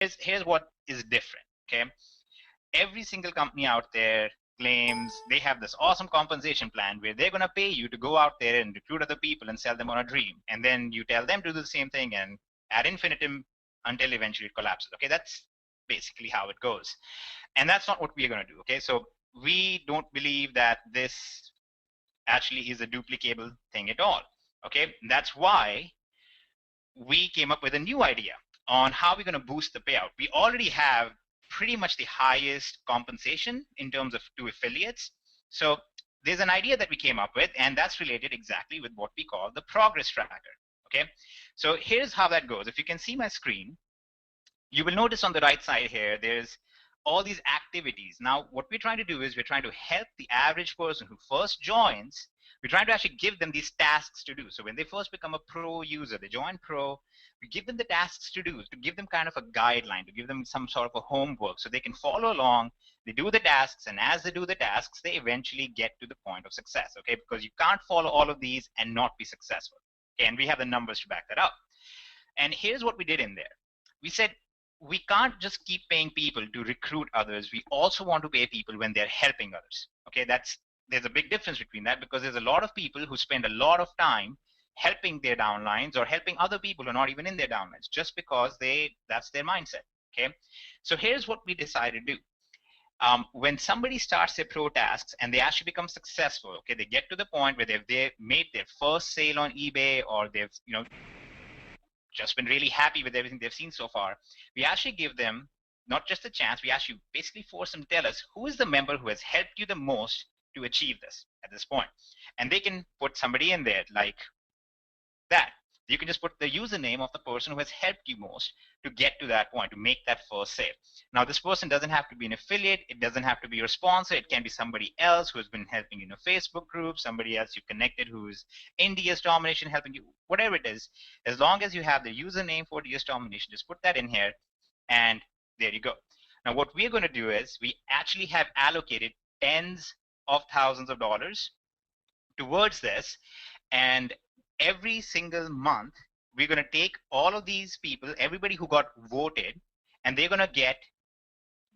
here's what is different. Okay, every single company out there claims they have this awesome compensation plan where they're going to pay you to go out there and recruit other people and sell them on a dream, and then you tell them to do the same thing and ad infinitum until eventually it collapses. Okay, that's basically how it goes, and that's not what we are going to do. Okay, so we don't believe that this actually is a duplicable thing at all. Okay, that's why we came up with a new idea on how we're going to boost the payout. We already have pretty much the highest compensation in terms of to affiliates. So there's an idea that we came up with, and that's related exactly with what we call the progress tracker. Okay, so here's how that goes. If you can see my screen, you will notice on the right side here, there's all these activities. Now, what we're trying to do is we're trying to help the average person who first joins. We're trying to actually give them these tasks to do. So when they first become a pro user, they join pro, we give them the tasks to do, to give them kind of a guideline, to give them some sort of a homework so they can follow along. They do the tasks, and as they do the tasks, they eventually get to the point of success, okay? Because you can't follow all of these and not be successful, okay? And we have the numbers to back that up. And here's what we did in there. We said, we can't just keep paying people to recruit others. We also want to pay people when they're helping others. Okay, there's a big difference between that, because there's a lot of people who spend a lot of time helping their downlines or helping other people who are not even in their downlines just because that's their mindset. Okay, so here's what we decided to do. When somebody starts their pro tasks and they actually become successful, okay, they get to the point where they've made their first sale on eBay, or they've just been really happy with everything they've seen so far, we actually give them not just a chance, we actually basically force them to tell us who is the member who has helped you the most to achieve this at this point. And they can put somebody in there like that. You can just put the username of the person who has helped you most to get to that point, to make that first sale. Now, this person doesn't have to be an affiliate. It doesn't have to be your sponsor. It can be somebody else who has been helping you in a Facebook group, somebody else you connected who's in DS Domination helping you, whatever it is. As long as you have the username for DS Domination, just put that in here, and there you go. Now, what we're going to do is we actually have allocated tens of thousands of dollars towards this, and every single month, we're going to take all of these people, everybody who got voted, and they're going to get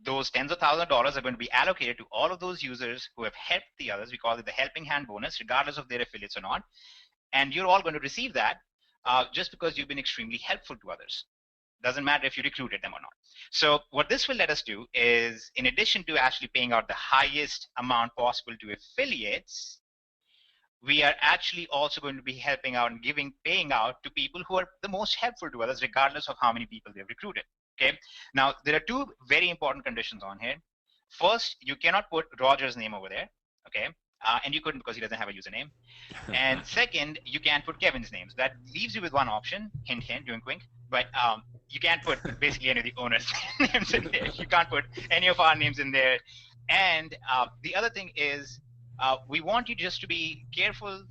those tens of thousands of dollars are going to be allocated to all of those users who have helped the others. We call it the helping hand bonus, regardless of their affiliates or not. And you're all going to receive that just because you've been extremely helpful to others. Doesn't matter if you recruited them or not. So what this will let us do is, in addition to actually paying out the highest amount possible to affiliates, we are actually also going to be helping out and paying out to people who are the most helpful to others, regardless of how many people they've recruited. Okay. Now, there are two very important conditions on here. First, you cannot put Roger's name over there. Okay. And you couldn't because he doesn't have a username. And second, you can't put Kevin's name. So that leaves you with one option. Hint, hint, wink, wink. But you can't put basically any of the owners' names in there. You can't put any of our names in there. And the other thing is, we want you just to be careful.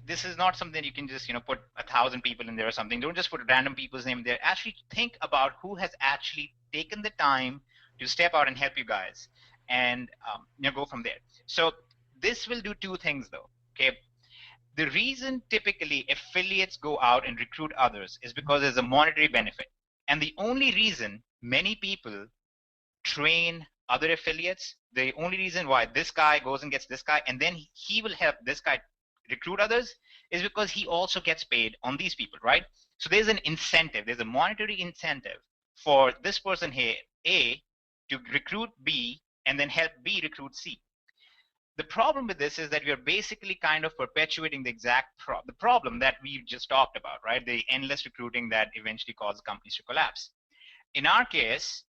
This is not something you can just put 1,000 people in there or something. Don't just put random people's name there. Actually think about who has actually taken the time to step out and help you guys, and go from there. So this will do two things though. Okay, the reason typically affiliates go out and recruit others is because there's a monetary benefit, and the only reason many people train other affiliates, the only reason why this guy goes and gets this guy and then he will help this guy recruit others, is because he also gets paid on these people, right? So there's an incentive, there's a monetary incentive for this person here, A, to recruit B and then help B recruit C. The problem with this is that you're basically kind of perpetuating the exact the problem that we just talked about, right? The endless recruiting that eventually causes companies to collapse. In our case,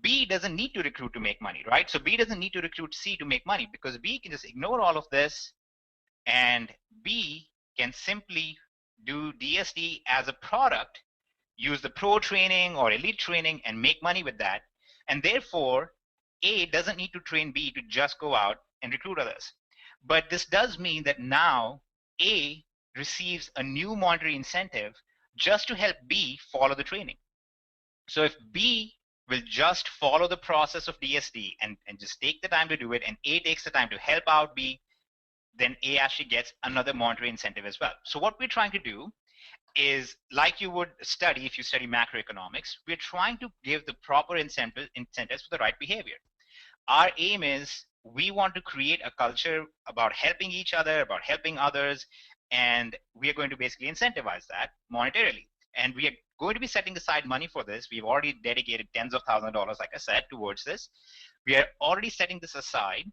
B doesn't need to recruit to make money, right? So B doesn't need to recruit C to make money, because B can just ignore all of this, and B can simply do DSD as a product, use the pro training or elite training and make money with that. And therefore, A doesn't need to train B to just go out and recruit others. But this does mean that now A receives a new monetary incentive just to help B follow the training. So if B will just follow the process of DSD and just take the time to do it, and A takes the time to help out B, then A actually gets another monetary incentive as well. So what we're trying to do is like you would study if you study macroeconomics. We're trying to give the proper incentives for the right behavior. Our aim is we want to create a culture about helping each other, about helping others, and we are going to basically incentivize that monetarily. And we are going to be setting aside money for this. We've already dedicated tens of thousands of dollars, like I said, towards this. We are already setting this aside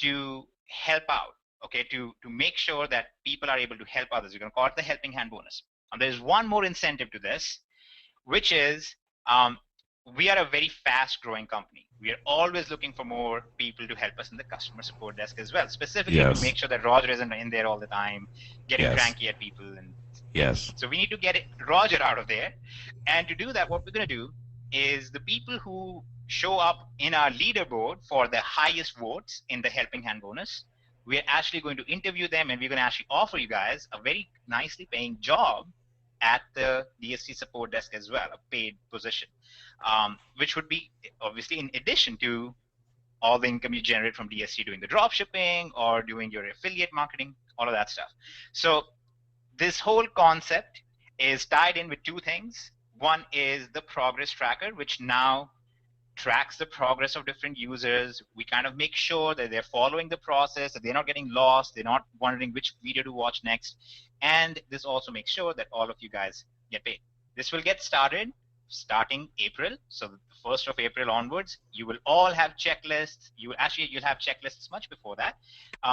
to help out, okay, to make sure that people are able to help others. We're going to call it the helping hand bonus. And there's one more incentive to this, which is we are a very fast growing company. We are always looking for more people to help us in the customer support desk as well, specifically to make sure that Roger isn't in there all the time, getting cranky at people. And so we need to get Roger out of there. And to do that, what we're going to do is the people who show up in our leaderboard for the highest votes in the helping hand bonus, we're actually going to interview them, and we're going to actually offer you guys a very nicely paying job at the DST support desk as well, a paid position, which would be obviously in addition to all the income you generate from DST doing the drop shipping or doing your affiliate marketing, all of that stuff. So this whole concept is tied in with two things. One is the progress tracker, which now tracks the progress of different users. We kind of make sure that they're following the process, that they're not getting lost, they're not wondering which video to watch next. And this also makes sure that all of you guys get paid. This will get started starting April. So the 1st of April onwards, you will all have checklists. You'll have checklists much before that,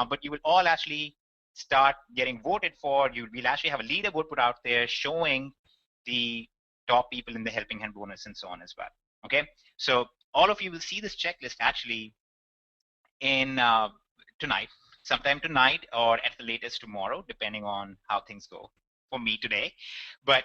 but you will all actually start getting voted for. We'll actually have a leaderboard put out there showing the top people in the helping hand bonus and so on as well. Okay, so all of you will see this checklist actually in tonight, sometime tonight, or at the latest tomorrow, depending on how things go for me today. But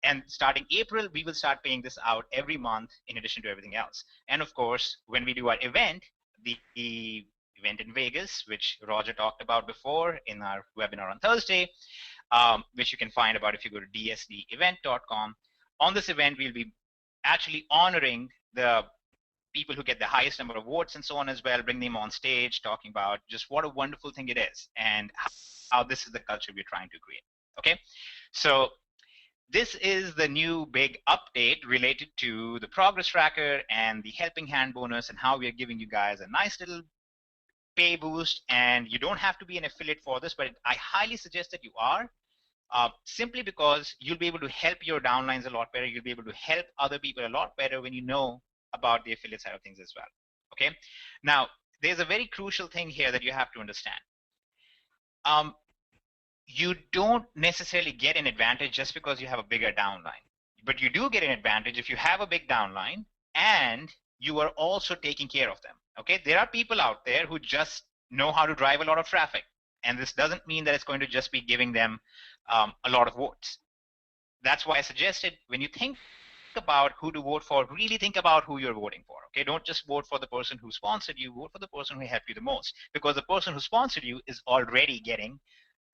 and starting April, we will start paying this out every month in addition to everything else. And of course, when we do our event, the event in Vegas, which Roger talked about before in our webinar on Thursday, which you can find about if you go to dsdevent.com. On this event, we'll be actually honoring the people who get the highest number of votes and so on as well, bring them on stage, talking about just what a wonderful thing it is and how this is the culture we're trying to create. Okay, so this is the new big update related to the progress tracker and the helping hand bonus and how we are giving you guys a nice little pay boost. And you don't have to be an affiliate for this, but I highly suggest that you are. Simply because you'll be able to help your downlines a lot better. You'll be able to help other people a lot better when you know about the affiliate side of things as well. Okay. Now, there's a very crucial thing here that you have to understand. You don't necessarily get an advantage just because you have a bigger downline, but you do get an advantage if you have a big downline and you are also taking care of them. Okay. There are people out there who just know how to drive a lot of traffic. And this doesn't mean that it's going to just be giving them a lot of votes. That's why I suggested when you think about who to vote for, really think about who you're voting for. Okay, don't just vote for the person who sponsored you, vote for the person who helped you the most, because the person who sponsored you is already getting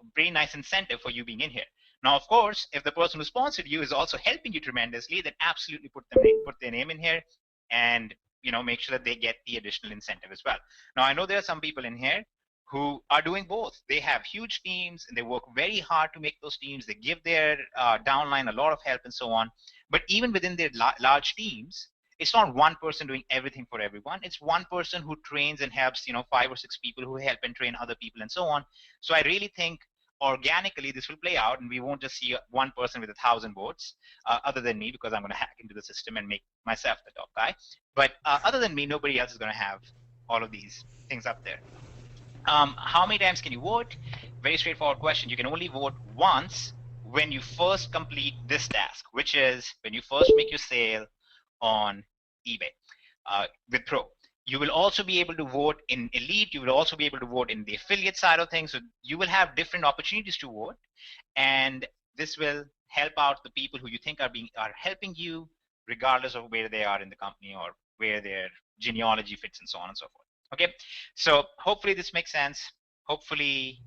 a pretty nice incentive for you being in here. Now, of course, if the person who sponsored you is also helping you tremendously, then absolutely put their name in here and make sure that they get the additional incentive as well. Now, I know there are some people in here who are doing both. They have huge teams and they work very hard to make those teams. They give their downline a lot of help and so on. But even within their large teams, it's not one person doing everything for everyone. It's one person who trains and helps, 5 or 6 people who help and train other people and so on. So I really think organically this will play out and we won't just see one person with 1,000 votes other than me, because I'm going to hack into the system and make myself the top guy. But other than me, nobody else is going to have all of these things up there. How many times can you vote? Very straightforward question. You can only vote once when you first complete this task, which is when you first make your sale on eBay with Pro. You will also be able to vote in Elite. You will also be able to vote in the affiliate side of things. So you will have different opportunities to vote, and this will help out the people who you think are helping you, regardless of where they are in the company or where their genealogy fits and so on and so forth. Okay, so hopefully this makes sense. Hopefully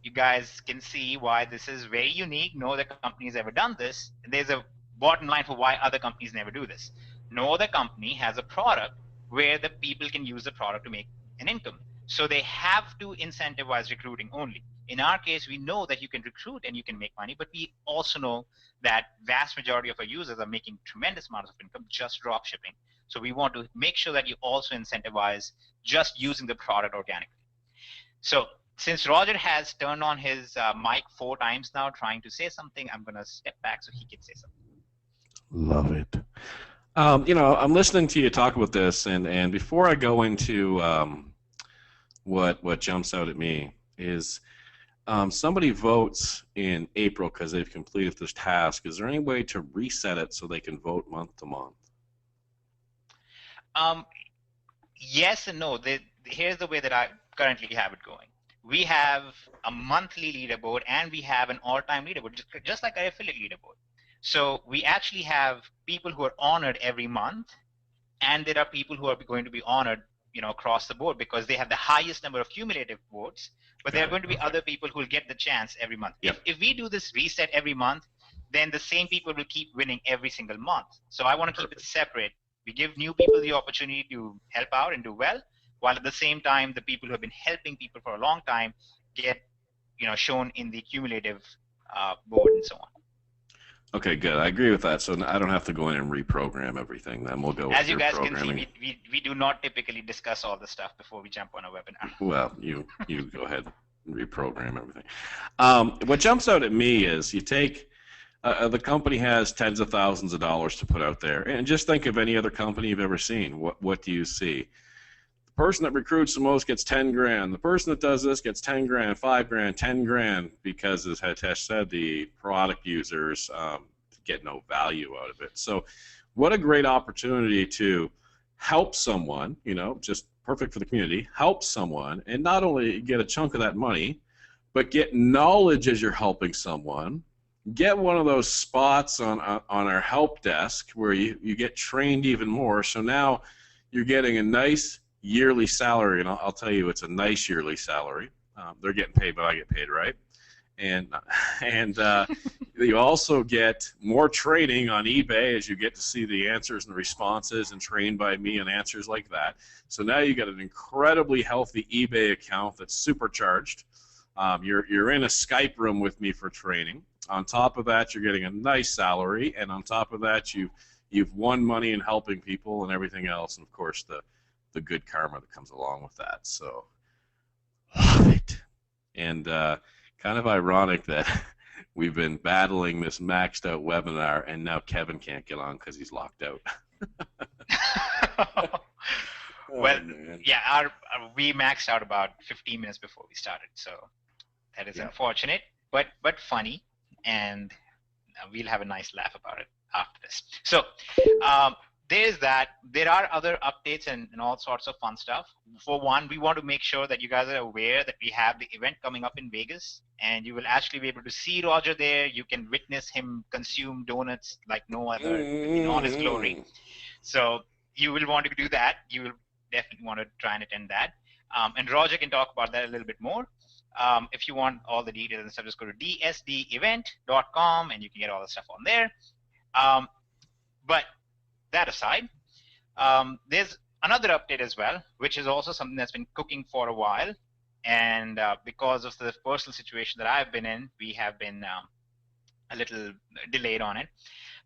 you guys can see why this is very unique. No other company has ever done this. There's a bottom line for why other companies never do this. No other company has a product where the people can use the product to make an income. So they have to incentivize recruiting only. In our case, we know that you can recruit and you can make money, but we also know that vast majority of our users are making tremendous amounts of income just drop shipping. So we want to make sure that you also incentivize just using the product organically. So since Roger has turned on his mic 4 times now trying to say something, I'm going to step back so he can say something. Love it. I'm listening to you talk about this, and before I go into what jumps out at me is somebody votes in April because they've completed this task. Is there any way to reset it so they can vote month to month? Yes and no. Here's the way that I currently have it going. We have a monthly leaderboard and we have an all-time leaderboard, just like our affiliate leaderboard. So we actually have people who are honored every month, and there are people who are going to be honored, across the board because they have the highest number of cumulative votes. But there are going to be other people who will get the chance every month. Yep. If we do this reset every month, then the same people will keep winning every single month. So I want to keep it separate. We give new people the opportunity to help out and do well, while at the same time, the people who have been helping people for a long time get, shown in the cumulative board and so on. Okay, good. I agree with that. So I don't have to go in and reprogram everything. Then we'll go. As you guys can see, we do not typically discuss all the stuff before we jump on a webinar. Well, you go ahead and reprogram everything. What jumps out at me is you take the company has tens of thousands of dollars to put out there, and just think of any other company you've ever seen. What do you see? The person that recruits the most gets 10 grand. The person that does this gets 10 grand, 5 grand, 10 grand, because as Hitesh said, the product users get no value out of it. So what a great opportunity to help someone, just perfect for the community, help someone, and not only get a chunk of that money, but get knowledge as you're helping someone. Get one of those spots on our help desk where you get trained even more. So now you're getting a nice yearly salary, and I'll tell you, it's a nice yearly salary. They're getting paid, but I get paid, right? And you also get more training on eBay as you get to see the answers and responses and trained by me on answers like that. So now you got an incredibly healthy eBay account that's supercharged. You're in a Skype room with me for training. On top of that, you're getting a nice salary, and on top of that, you've won money in helping people and everything else, and of course the good karma that comes along with that. So, love it. And kind of ironic that we've been battling this maxed out webinar, and now Kevin can't get on because he's locked out. Well, yeah, we maxed out about 15 minutes before we started, so that is unfortunate, but funny, and we'll have a nice laugh about it after this. So there's that. There are other updates and all sorts of fun stuff. For one, we want to make sure that you guys are aware that we have the event coming up in Vegas, and you will actually be able to see Roger there. You can witness him consume donuts like no other in all his glory. So you will want to do that. You will definitely want to try and attend that. And Roger can talk about that a little bit more. If you want all the details and stuff, just go to dsdevent.com and you can get all the stuff on there. But that aside, there's another update as well, which is also something that's been cooking for a while. And because of the personal situation that I've been in, we have been a little delayed on it.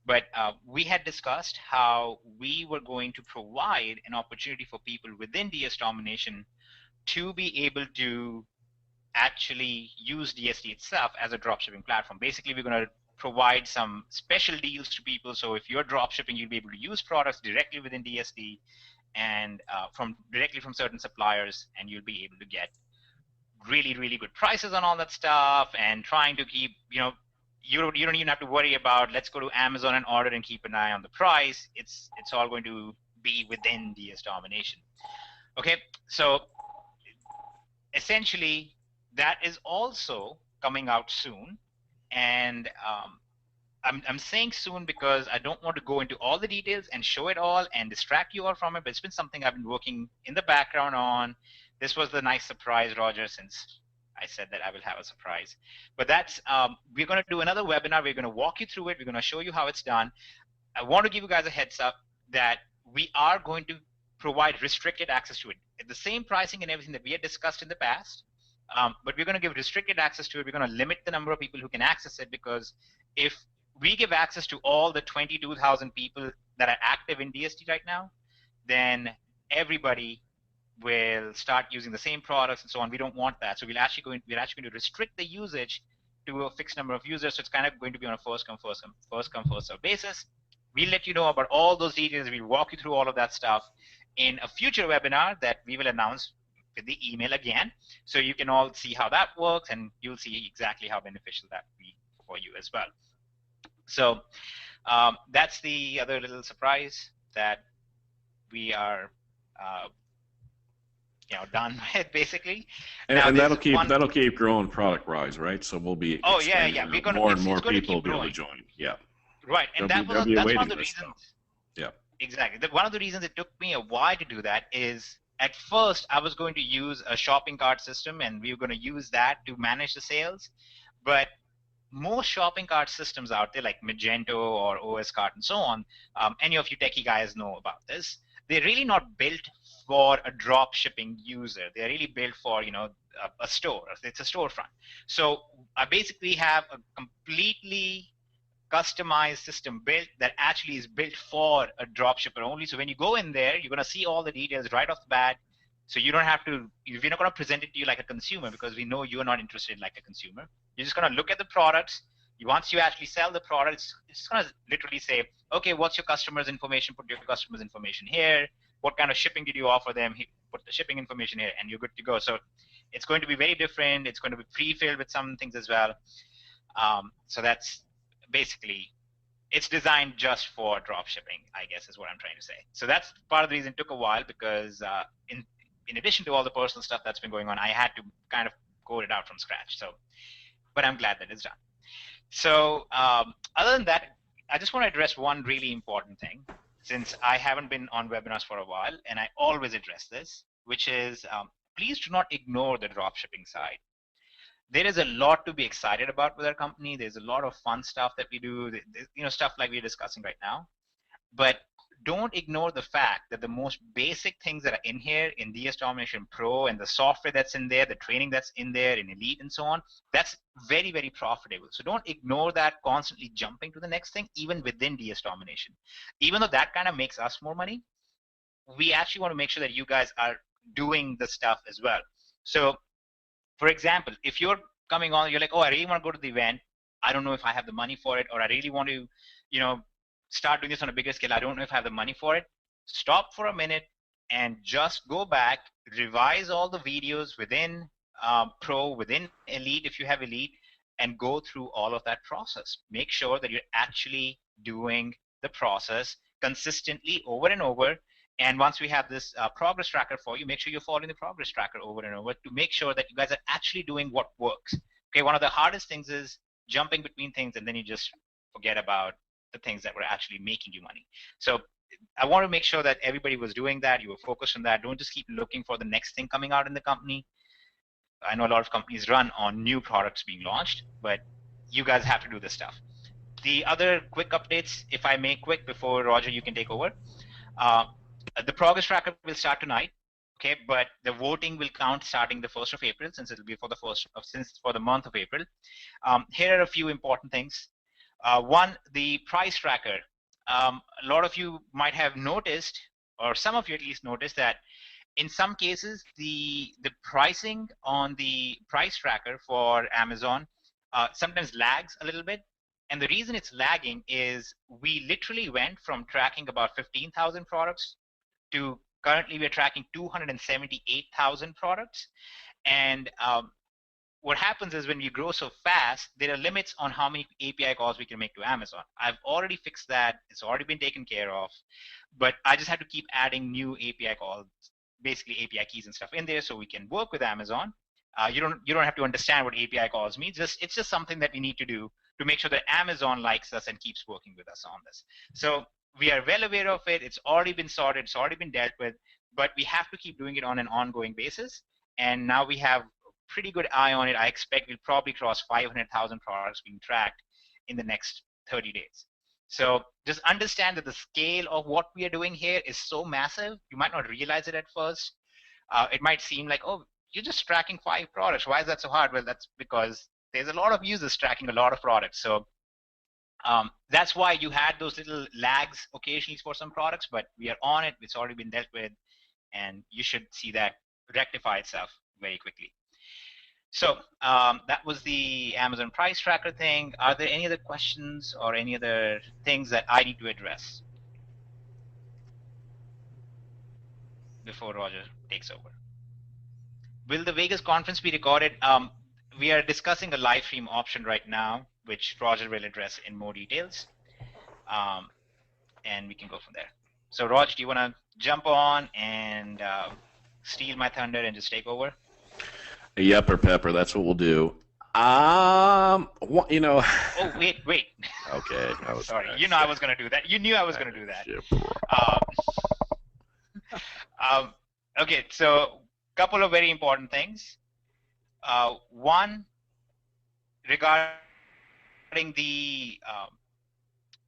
But we had discussed how we were going to provide an opportunity for people within DS Domination to be able to actually use DSD itself as a dropshipping platform. Basically, we're going to provide some special deals to people. So if you're dropshipping, you'll be able to use products directly within DSD and directly from certain suppliers, and you'll be able to get really, really good prices on all that stuff, and trying to keep, you don't even have to worry about let's go to Amazon and order and keep an eye on the price. It's all going to be within DS Domination. Okay, so essentially that is also coming out soon, and I'm saying soon because I don't want to go into all the details and show it all and distract you all from it, but it's been something I've been working in the background on. This was the nice surprise, Roger, since I said that I will have a surprise. But that's, we're going to do another webinar. We're going to walk you through it. We're going to show you how it's done. I want to give you guys a heads up that we are going to provide restricted access to it at the same pricing and everything that we had discussed in the past. But we're going to give restricted access to it. We're going to limit the number of people who can access it, because if we give access to all the 22,000 people that are active in DST right now, then everybody will start using the same products and so on. We don't want that. So we're actually going to restrict the usage to a fixed number of users. So it's kind of going to be on a first come, first serve basis. We'll let you know about all those details. We'll walk you through all of that stuff in a future webinar that we will announce with the email again. So you can all see how that works, and you'll see exactly how beneficial that will be for you as well. So that's the other little surprise that we are done with, basically. And that'll keep growing product wise, right? So we'll be we're gonna, more and more people will be able to join. Yeah. Right, and that's one of the reasons. Yeah. Exactly. One of the reasons it took me a while to do that is, at first I was going to use a shopping cart system, and we were going to use that to manage the sales. But most shopping cart systems out there, like Magento or OS Cart and so on, any of you techie guys know about this. They're really not built for a drop shipping user. They're really built for a store. It's a storefront. So I basically have a completely customized system built that actually is built for a drop shipper only. So when you go in there, you're going to see all the details right off the bat. So you don't have to, we're not going to present it to you like a consumer, because we know you're not interested like a consumer. You're just going to look at the products. Once you actually sell the products, it's just going to literally say, okay, what's your customer's information? Put your customer's information here. What kind of shipping did you offer them? Put the shipping information here, and you're good to go. So it's going to be very different. It's going to be pre-filled with some things as well. So that's basically, it's designed just for drop shipping, I guess is what I'm trying to say. So that's part of the reason it took a while, because in addition to all the personal stuff that's been going on, I had to kind of code it out from scratch. So, but I'm glad that it's done. So other than that, I just want to address one really important thing, since I haven't been on webinars for a while, and I always address this, which is please do not ignore the drop shipping side. There is a lot to be excited about with our company. There's a lot of fun stuff that we do, stuff like we're discussing right now. But don't ignore the fact that the most basic things that are in here in DS Domination Pro, and the software that's in there, the training that's in there in Elite and so on, that's very, very profitable. So don't ignore that, constantly jumping to the next thing, even within DS Domination. Even though that kind of makes us more money, we actually want to make sure that you guys are doing the stuff as well. So for example, if you're coming on, you're like, oh, I really want to go to the event. I don't know if I have the money for it, or I really want to, start doing this on a bigger scale. I don't know if I have the money for it. Stop for a minute and just go back, revise all the videos within Pro, within Elite, if you have Elite, and go through all of that process. Make sure that you're actually doing the process consistently over and over. And once we have this progress tracker for you, make sure you're following the progress tracker over and over to make sure that you guys are actually doing what works. Okay, one of the hardest things is jumping between things, and then you just forget about the things that were actually making you money. So I want to make sure that everybody was doing that. You were focused on that. Don't just keep looking for the next thing coming out in the company. I know a lot of companies run on new products being launched, but you guys have to do this stuff. The other quick updates, if I may, quick before Roger, you can take over. The progress tracker will start tonight, okay, but the voting will count starting the 1st of April, since it will be for the month of April. Here are a few important things. One, the price tracker. A lot of you might have noticed, or some of you at least noticed, that in some cases the pricing on the price tracker for Amazon sometimes lags a little bit. And the reason it's lagging is we literally went from tracking about 15,000 products to currently we're tracking 278,000 products. And what happens is when you grow so fast, there are limits on how many API calls we can make to Amazon. I've already fixed that. It's already been taken care of. But I just had to keep adding new API calls, basically API keys and stuff in there, so we can work with Amazon. You don't have to understand what API calls means. It's just something that we need to do to make sure that Amazon likes us and keeps working with us on this. So we are well aware of it. It's already been sorted. It's already been dealt with. But we have to keep doing it on an ongoing basis. And now we have a pretty good eye on it. I expect we'll probably cross 500,000 products being tracked in the next 30 days. So just understand that the scale of what we are doing here is so massive. You might not realize it at first. It might seem like, oh, you're just tracking 5 products. Why is that so hard? Well, that's because there's a lot of users tracking a lot of products. So that's why you had those little lags occasionally for some products, but we are on it. It's already been dealt with, and you should see that rectify itself very quickly. So that was the Amazon price tracker thing. Are there any other questions or any other things that I need to address before Roger takes over? Will the Vegas conference be recorded? We are discussing a live stream option right now, which Roger will address in more details. And we can go from there. So Roger, do you want to jump on and steal my thunder and just take over? Yepper pepper, that's what we'll do. You know. Oh, wait. Okay. Sorry, you know I was going to do that. You knew I was going to do that. Okay, so couple of very important things. One, regarding the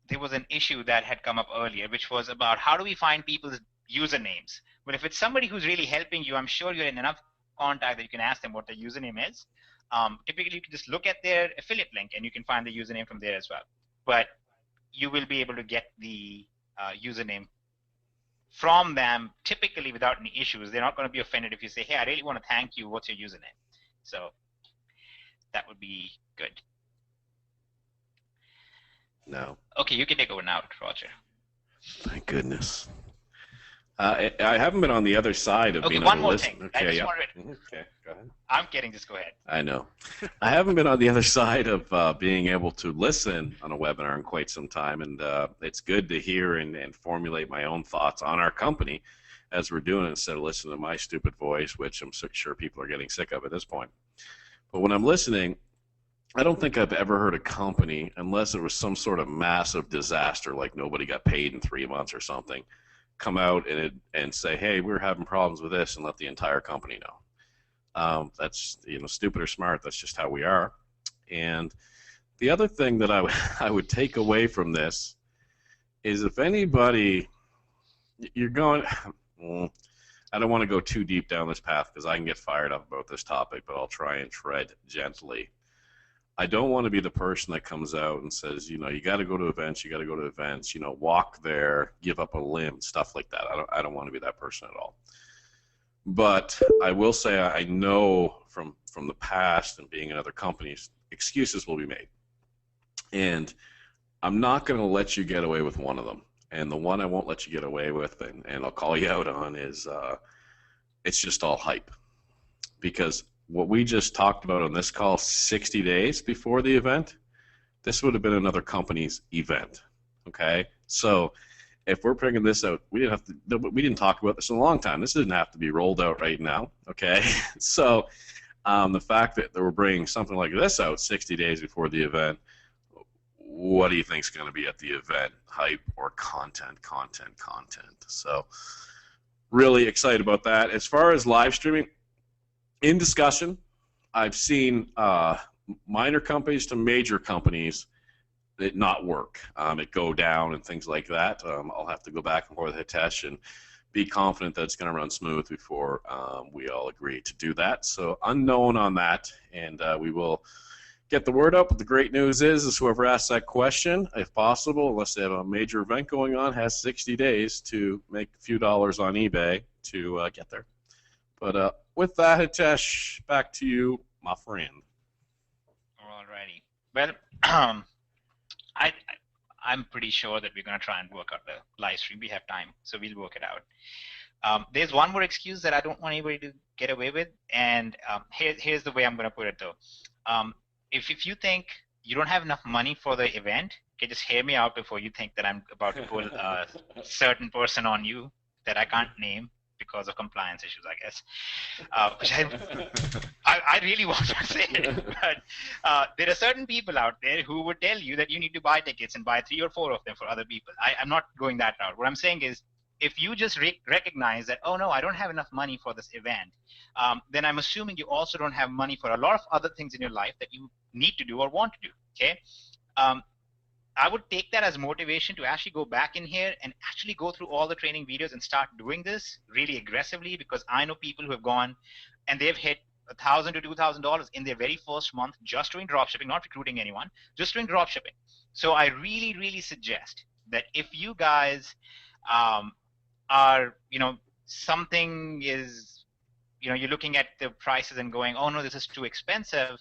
there was an issue that had come up earlier, which was about how do we find people's usernames? Well, if it's somebody who's really helping you, I'm sure you're in enough contact that you can ask them what their username is. Typically, you can just look at their affiliate link and you can find the username from there as well. But you will be able to get the username from them typically without any issues. They're not going to be offended if you say, hey, I really want to thank you. What's your username? So that would be good. No. Okay, you can take over now, Roger. Thank goodness. I haven't been on the other side of being able to listen. Thing. Okay, Okay, go ahead. I'm kidding. Just go ahead. I know. I haven't been on the other side of being able to listen on a webinar in quite some time, and it's good to hear and formulate my own thoughts on our company as we're doing it instead of listening to my stupid voice, which I'm sure people are getting sick of at this point. But when I'm listening, I don't think I've ever heard a company, unless it was some sort of massive disaster, like nobody got paid in 3 months or something, come out and say, hey, we're having problems with this, and let the entire company know. That's, stupid or smart. That's just how we are. And the other thing that I would take away from this is if anybody, you're going, I don't want to go too deep down this path because I can get fired up about this topic, but I'll try and tread gently. I don't want to be the person that comes out and says, you got to go to events, walk there, give up a limb, stuff like that. I don't want to be that person at all. But I will say I know from the past and being in other companies, excuses will be made. And I'm not going to let you get away with one of them. And the one I won't let you get away with, and I'll call you out on, is it's just all hype. Because what we just talked about on this call 60 days before the event, this would have been another company's event, okay? So if we're bringing this out, we didn't talk about this in a long time. This doesn't have to be rolled out right now, okay? So the fact that we're bringing something like this out 60 days before the event, what do you think is going to be at the event? Hype or content? So really excited about that. As far as live streaming, in discussion, I've seen minor companies to major companies it not work, it go down and things like that. I'll have to go back and forth with Hitesh and be confident that it's going to run smooth before we all agree to do that. So unknown on that, and we will get the word out. But the great news is whoever asks that question, if possible, unless they have a major event going on, has 60 days to make a few dollars on eBay to get there. But with that, Hitesh, back to you, my friend. Alrighty. Well, I'm pretty sure that we're going to try and work out the live stream. We have time, so we'll work it out. There's one more excuse that I don't want anybody to get away with, and here's the way I'm going to put it, though. If you think you don't have enough money for the event, okay, just hear me out before you think that I'm about to pull a certain person on you that I can't name because of compliance issues, I guess, which I really want to say it. But there are certain people out there who would tell you that you need to buy tickets and buy 3 or 4 of them for other people. I'm not going that route. What I'm saying is, if you just recognize that, oh no, I don't have enough money for this event, then I'm assuming you also don't have money for a lot of other things in your life that you need to do or want to do, okay? I would take that as motivation to actually go back in here and actually go through all the training videos and start doing this really aggressively, because I know people who have gone and they've hit $1,000 to $2,000 in their very first month just doing dropshipping, not recruiting anyone, just doing dropshipping. So I really, really suggest that if you guys are, something is, you're looking at the prices and going, oh no, this is too expensive,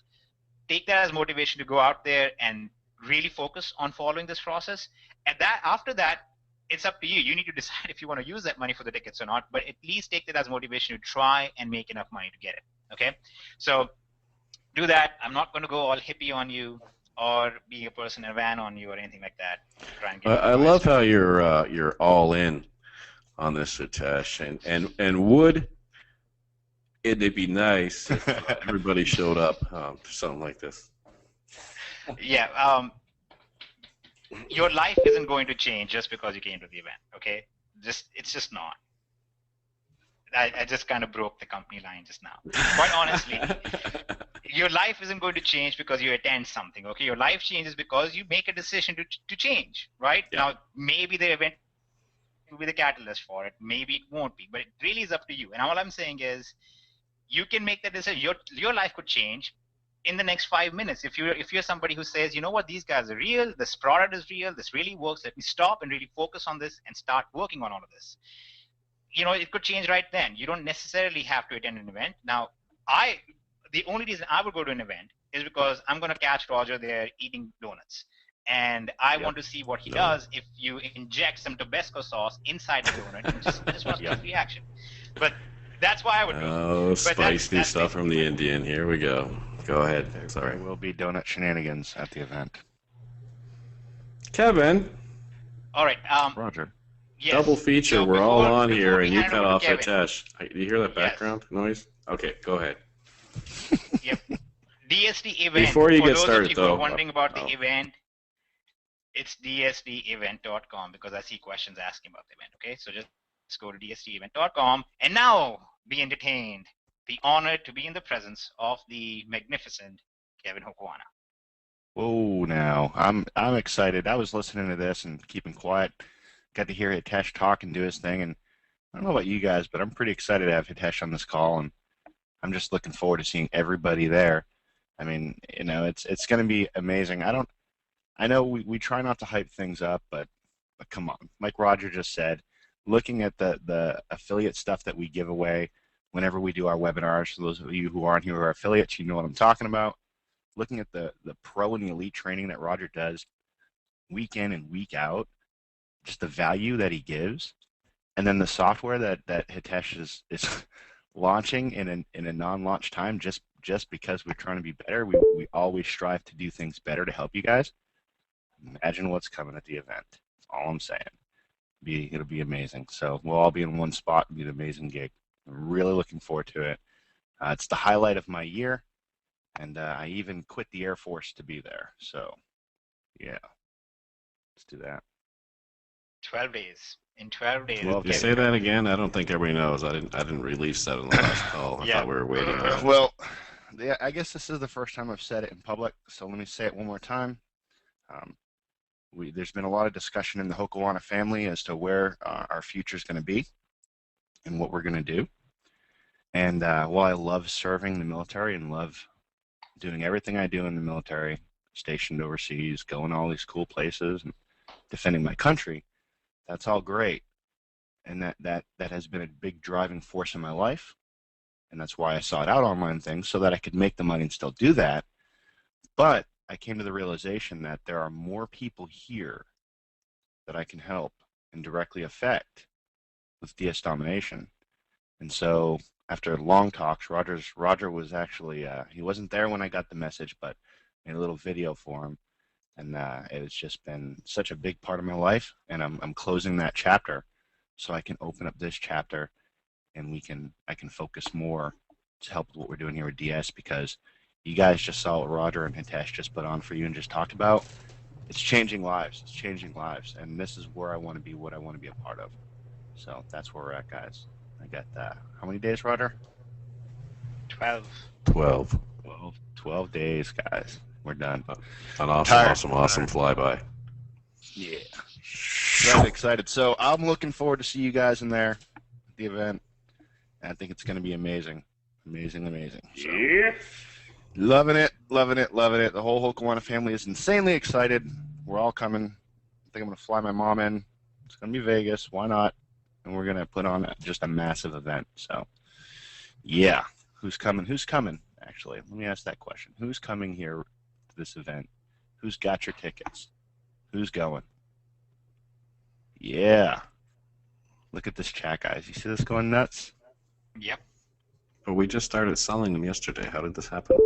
take that as motivation to go out there and really focus on following this process. And that after that, it's up to you. You need to decide if you want to use that money for the tickets or not, but at least take that as motivation to try and make enough money to get it. Okay? So do that. I'm not going to go all hippie on you or be a person in a van on you or anything like that. Try and get I love how you're all in on this, Hitesh, and would it'd be nice if everybody showed up for something like this. Yeah. Your life isn't going to change just because you came to the event. Okay? It's just not. I just kind of broke the company line just now. Quite honestly, your life isn't going to change because you attend something. Okay? Your life changes because you make a decision to change. Right? Yeah. Now, maybe the event will be the catalyst for it. Maybe it won't be. But it really is up to you. And all I'm saying is, you can make that decision. Your life could change in the next 5 minutes. If you're somebody who says, you know what, these guys are real, this product is real, this really works, let me stop and really focus on this and start working on all of this. It could change right then. You don't necessarily have to attend an event. Now, the only reason I would go to an event is because I'm going to catch Roger there eating donuts. And I want to see what he does if you inject some Tabasco sauce inside the donut. I just want to see his reaction. But that's why I would do it. Oh, spicy stuff from the Indian. Here we go. Go ahead. Sorry. There will be donut shenanigans at the event. Kevin. All right. Roger. Yes. Double feature. So We're all on before here, we and you hand cut over to off Kevin. Hitesh. Do you hear that background noise? Okay, go ahead. Yep. DSD event. Before you For get those started, of you who though, are wondering about the event, it's dsdevent.com, because I see questions asking about the event. Okay, so just go to dsdevent.com and now be entertained. Be honored to be in the presence of the magnificent Kevin Hokwana. Whoa, now I'm excited. I was listening to this and keeping quiet. Got to hear Hitesh talk and do his thing, and I don't know about you guys, but I'm pretty excited to have Hitesh on this call, and I'm just looking forward to seeing everybody there. I mean, it's going to be amazing. I know we try not to hype things up, but come on, like Roger just said, looking at the affiliate stuff that we give away whenever we do our webinars, for those of you who aren't here who are affiliates, you know what I'm talking about. Looking at the pro and the elite training that Roger does week in and week out, just the value that he gives, and then the software that Hitesh is launching in a non-launch time just because we're trying to be better. We always strive to do things better to help you guys. Imagine what's coming at the event. That's all I'm saying. It'll be amazing. So we'll all be in one spot and be an amazing gig. I'm really looking forward to it. It's the highlight of my year, and I even quit the Air Force to be there. So, yeah, let's do that. 12 days. In 12 days. Well, you say that again? I don't think everybody knows. I didn't release that on the last call. I thought we were waiting. Well, yeah, I guess this is the first time I've said it in public, so let me say it one more time. There's been a lot of discussion in the Hokowana family as to where our future is going to be and what we're going to do. And while I love serving the military and love doing everything I do in the military, stationed overseas, going all these cool places and defending my country, that's all great. And that has been a big driving force in my life. And that's why I sought out online things, so that I could make the money and still do that. But I came to the realization that there are more people here that I can help and directly affect with DS Domination. And so after long talks, Roger was actually, he wasn't there when I got the message, but made a little video for him. And it's just been such a big part of my life, and I'm closing that chapter so I can open up this chapter, and I can focus more to help with what we're doing here with DS, because you guys just saw what Roger and Hitesh just put on for you and just talked about. It's changing lives. It's changing lives, and this is where I want to be, what I want to be a part of. So that's where we're at, guys. I got how many days, Roger? 12. 12 days, guys. We're done. An awesome flyby. Yeah. Excited. So I'm looking forward to see you guys in there at the event. And I think it's going to be amazing. Amazing. So, Yeah. loving it. The whole Hokawana family is insanely excited. We're all coming. I think I'm going to fly my mom in. It's going to be Vegas. Why not? And we're going to put on just a massive event. So, yeah. Who's coming? Actually, let me ask that question. Who's coming here to this event? Who's got your tickets? Who's going? Yeah. Look at this chat, guys. You see this going nuts? Yep. But we just started selling them yesterday. How did this happen?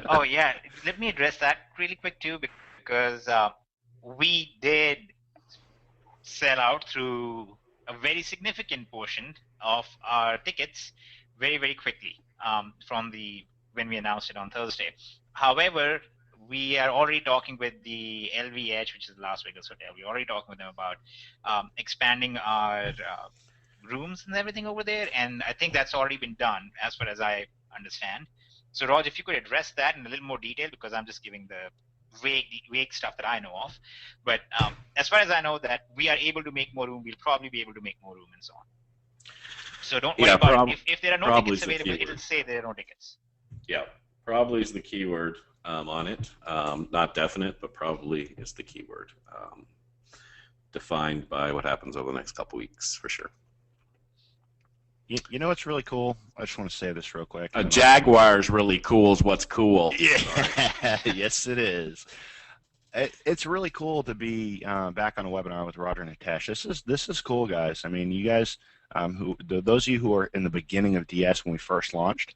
Oh yeah, let me address that really quick too, because we did sell out through a very significant portion of our tickets very quickly from when we announced it on Thursday. However, we are already talking with the LVH, which is the Las Vegas hotel. We're already talking with them about expanding our rooms and everything over there, and I think that's already been done as far as I understand. So Raj, if you could address that in a little more detail, because I'm just giving the vague stuff that I know of. But as far as I know, that we are able to make more room, we'll probably be able to make more room and so on. So don't worry about it. If there are no tickets available, it'll say there are no tickets. Yeah, probably is the keyword on it. Not definite, but probably is the keyword. Defined by what happens over the next couple weeks, for sure. You know what's really cool? I just want to say this real quick. A Jaguar's really cool is what's cool. Yeah, yes it is. It's really cool to be back on a webinar with Roger and Hitesh. This is cool, guys. I mean, you guys, those of you who are in the beginning of DS when we first launched,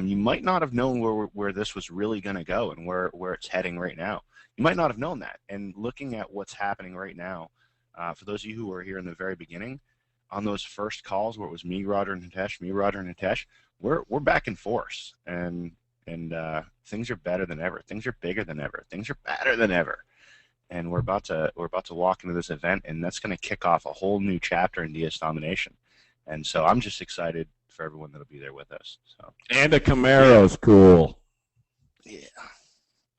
you might not have known where this was really going to go and where it's heading right now. You might not have known that. And looking at what's happening right now, for those of you who are here in the very beginning, on those first calls where it was me, Roger, and Hitesh, we're back in force, and things are better than ever. Things are bigger than ever. Things are better than ever. And we're about to walk into this event, and that's going to kick off a whole new chapter in DS Domination. And so I'm just excited for everyone that'll be there with us. So. And a Camaro's cool. Yeah.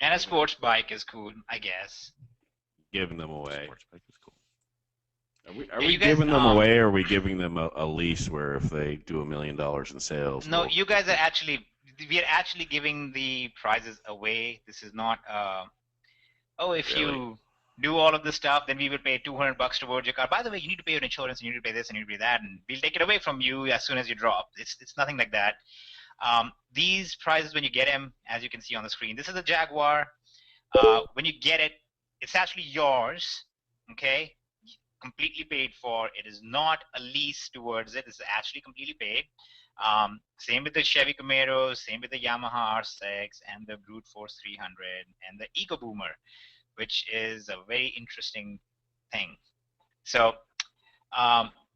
And a sports bike is cool, I guess. Giving them away. Sports bike is cool. Are we giving them away, or are we giving them a lease where if they do $1 million in sales? No, you guys are we are actually giving the prizes away. This is not, if you do all of this stuff, then we will pay $200 towards your car. By the way, you need to pay your insurance, you need to pay this, and you need to pay that, and we'll take it away from you as soon as you drop. It's nothing like that. These prizes, when you get them, as you can see on the screen, this is a Jaguar. When you get it, it's actually yours, okay? Completely paid for. It is not a lease towards it. It's actually completely paid. Same with the Chevy Camaro, same with the Yamaha R6 and the Brute Force 300 and the Eco Boomer, which is a very interesting thing. So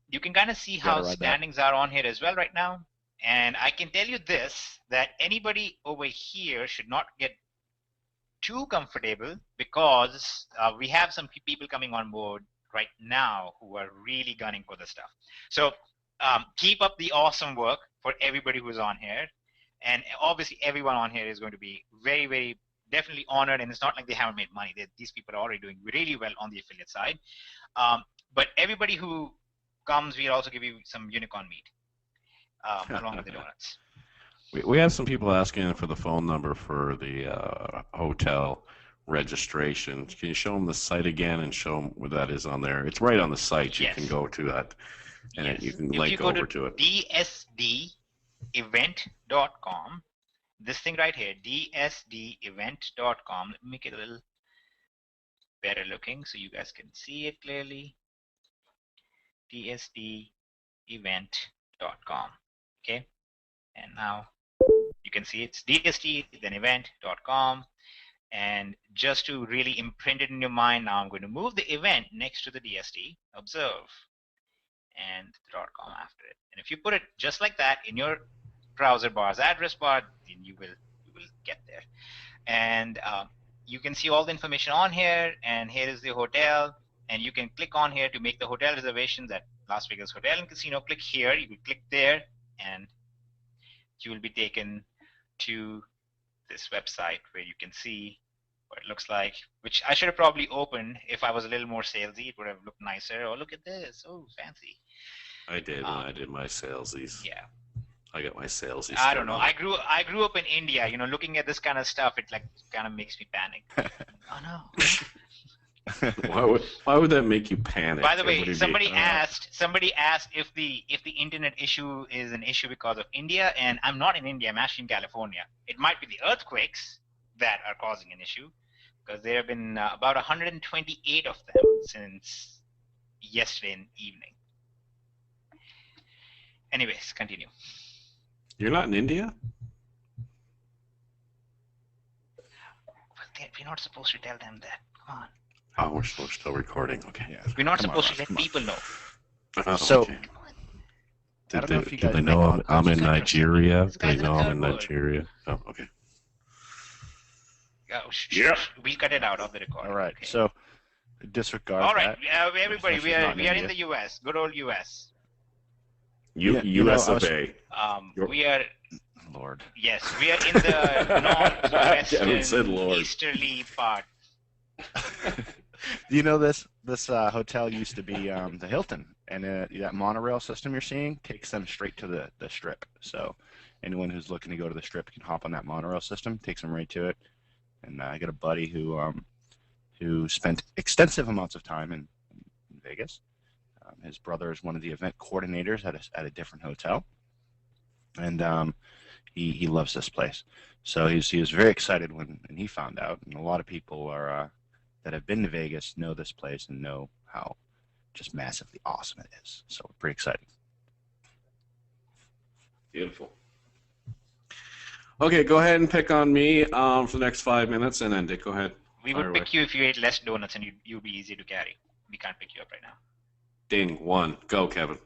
you can kind of see how standings are on here as well right now. And I can tell you this, that anybody over here should not get too comfortable, because we have some people coming on board right now who are really gunning for this stuff. So keep up the awesome work for everybody who's on here, and obviously everyone on here is going to be very definitely honored, and it's not like they haven't made money. These people are already doing really well on the affiliate side, but everybody who comes, we'll also give you some unicorn meat along with the donuts. We have some people asking for the phone number for the hotel registration. Can you show them the site again and show them where that is on there? It's right on the site. Yes. You can go to that, and you can link over to it. dsdevent.com. This thing right here, dsdevent.com. Let me make it a little better looking so you guys can see it clearly. dsdevent.com. Okay, and now you can see it's dsd then event.com. And just to really imprint it in your mind, now I'm going to move the event next to the DSD, observe, and the .com after it. And if you put it just like that in your browser bar's address bar, then you will get there. And you can see all the information on here, and here is the hotel, and you can click on here to make the hotel reservations at Las Vegas Hotel and Casino. Click here, you will click there, and you will be taken to this website where you can see what it looks like, which I should have probably opened if I was a little more salesy. It would have looked nicer. Oh, look at this. Oh, fancy. I did when I did my salesies. Yeah. I got my salesies. I don't know. I grew up in India. You know, looking at this kind of stuff, it like kind of makes me panic. Oh no. Why would that make you panic? By the way, somebody asked if the internet issue is an issue because of India, and I'm not in India. I'm actually in California. It might be the earthquakes that are causing an issue, because there have been about 128 of them since yesterday evening. Anyways, continue. You're not in India? Well, we're not supposed to tell them that. Come on. Oh, we're still recording. Okay. Yeah. We're not supposed to let people know. So, okay. I don't know if you guys Did they make know I'm in Nigeria? This Do they guy's know in I'm in third world. Nigeria? Oh, okay. Yeah. We'll cut it out of the recording. all right. Okay. So, disregard All right, that. everybody, Especially we are not in in India. the U.S. Good old U.S. Yeah, U.S. I was- of A. We are Lord. yes, we are in the Kevin said northwestern Lord. easterly part. You know this hotel used to be the Hilton, and that monorail system you're seeing takes them straight to the strip. So anyone who's looking to go to the strip can hop on that monorail system, takes them right to it. And I got a buddy who spent extensive amounts of time in Vegas. His brother is one of the event coordinators at a different hotel, and he loves this place. So he was very excited when he found out, and a lot of people are that have been to Vegas know this place and know how just massively awesome it is. So we're pretty excited. Beautiful. Okay, go ahead and pick on me for the next 5 minutes, and then Dick, go ahead. We would pick you if you ate less donuts, and you'd be easy to carry. We can't pick you up right now. Ding, 1. Go, Kevin.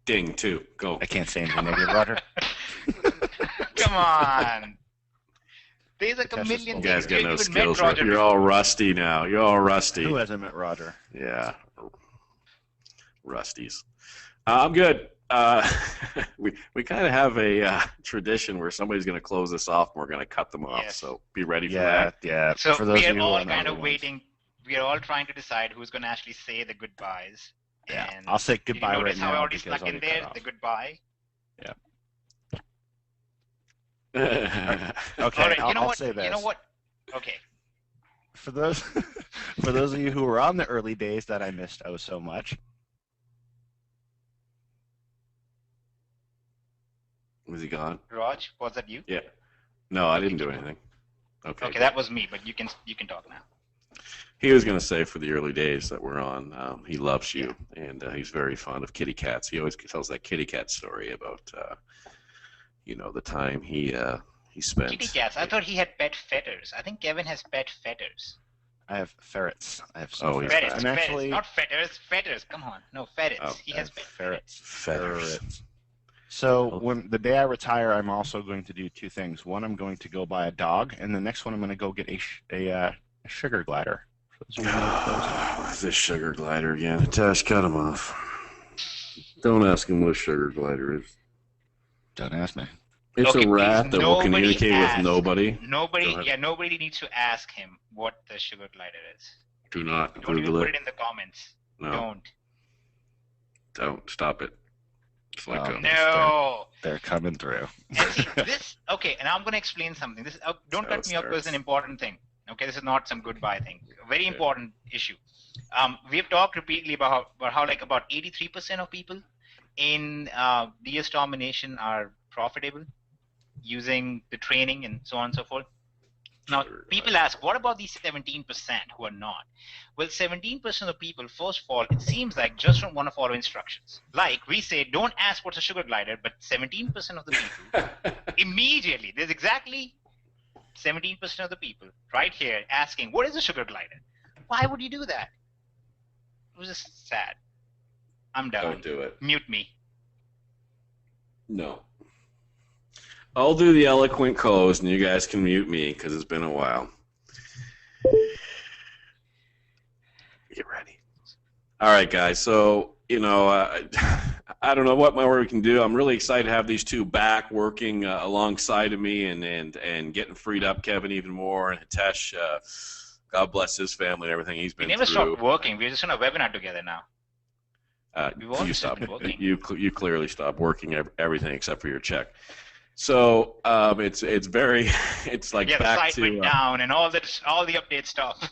Ding, 2. Go. I can't say anything negative, Roger. Come on. There's like a Test million You things. guys got You no even met skills. Roger You're before. all rusty now. You're all rusty. Who hasn't met Roger? Yeah. Rusties. I'm good. We kind of have a tradition where somebody's going to close this off and we're going to cut them off. Yes. So be ready for Yeah, that. yeah. So For those we of are you who all are kind other of ones. waiting. We are all trying to decide who's going to actually say the goodbyes. Yeah, And I'll say did you goodbye right notice how I now already because snuck I'll in get cut there off. the goodbye? Okay, All right, I'll say this. You know what? Okay. For those of you who were on the early days that I missed oh so much. Was he gone? Raj, was that you? Yeah. No, I didn't do anything. Okay. Okay, that was me, but you can talk now. He was going to say for the early days that we're on, he loves you, and he's very fond of kitty cats. He always tells that kitty cat story about, the time he spent. Kitty cats. I thought he had pet fetters. I think Kevin has pet fetters. I have ferrets. I have Oh, some he's ferrets. Ferrets, I'm ferrets, actually not fetters. Fetters. Come on, no ferrets. Oh, he I has have pet ferrets. Feathers. Ferrets. So when the day I retire, I'm also going to do two things. One, I'm going to go buy a dog, and the next one, I'm going to go get a sugar glider. For those of you who know what those are. This sugar glider again. Tash, cut him off. Don't ask him what a sugar glider is. Don't ask me. It's Okay, a rat please, that will nobody communicate ask. with nobody. Go Nobody, ahead. nobody needs to ask him what the sugar glider is. Do not Don't even Google put it. it in the comments. No, Don't. Stop it. It's like Wow. a- No. They're coming through. And see, this, okay, and I'm going to explain something. This, don't So cut me off, starts. because it's an important thing. Okay, this is not some goodbye thing. A very Okay. important issue. We have talked repeatedly about how like about 83% of people in DS Domination are profitable using the training and so on and so forth. Now, Sure. people ask, what about these 17% who are not? Well, 17% of people, first of all, it seems like just don't want to follow instructions. Like we say, don't ask what's a sugar glider, but 17% of the people immediately, there's exactly 17% of the people right here asking, what is a sugar glider? Why would you do that? It was just sad. I'm done. Don't do it. Mute me. No. I'll do the eloquent close, and you guys can mute me because it's been a while. Get ready. All right, guys. So, I don't know what more we can do. I'm really excited to have these two back working alongside of me and getting freed up, Kevin, even more, and Hitesh. God bless his family and everything he's been We never through. stopped working. We're just on a webinar together now. We've always You just stopped. been working. You clearly stopped working everything except for your check. So it's very it's like Yeah, the back site to went down and all the updates stopped.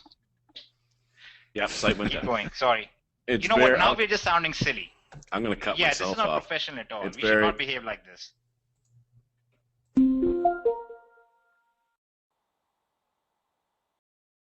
yeah, site went Keep down. going. Sorry. It's You know what? Now we're just sounding silly. I'm going to cut Yeah, this myself is not off. professional at all. It's We should not behave like this.